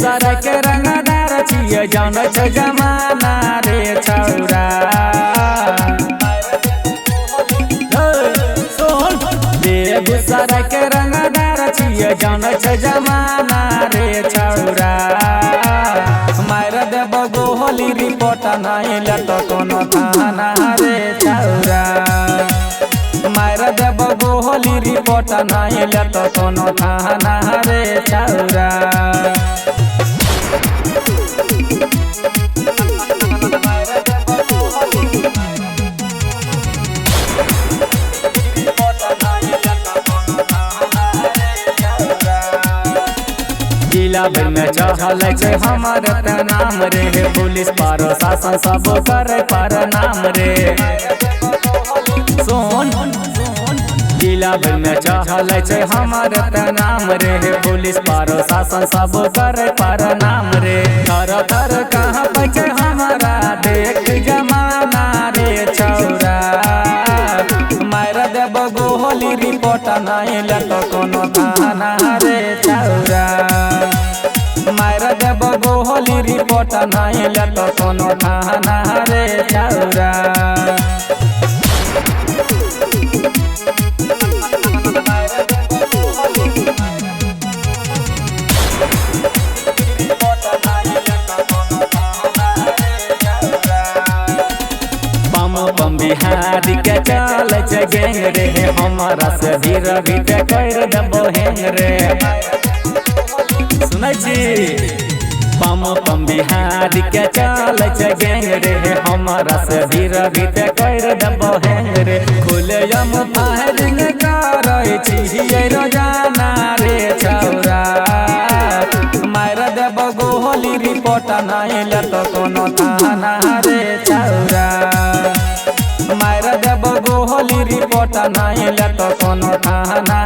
बेगूसराय के रंगदार छिए जान छ जमाना रे छौरा। बेगूसराय के रंगदार छिए जान छ जमाना रे छौरा। मार देब गोली रिपोर्ट नहीं लट कोनो थाना रे छौरा। मार देब गोली रिपोर्ट नहीं लट कोनो थाना रे छौरा। जिला भर में चहल छै हमर नाम रे। पुलिस प्रशासन सब करे पर नाम रे। सोन जिला भर में चहल छै हमर नाम रे। पुलिस प्रशासन सब करे पर नाम रे। थर थर कहाँ पे हमारा देख जमाना रे छौरा। मार देब गोली रिपोर्ट नहीं लट कोनो थाना रे छौरा। मार देब गोली रिपोर्ट नहीं लट कोनो थाना रे छौरा। बम बिहारी के चल छै गैंग रे। हमारा से धीर भीत कर देबो हेंग रे। सुनै छी बम बिहारी के चल छै गैंग रे। हमारा से धीर भीत कर देबो हेंग रे। खुलेआम फायरिंग करै छी रोजाना रे छौरा। मार देब गोली रिपोर्ट नहीं लट कोनो थाना रे छौरा। मार देब गोली रिपोर्ट नहीं लट कोनो थाना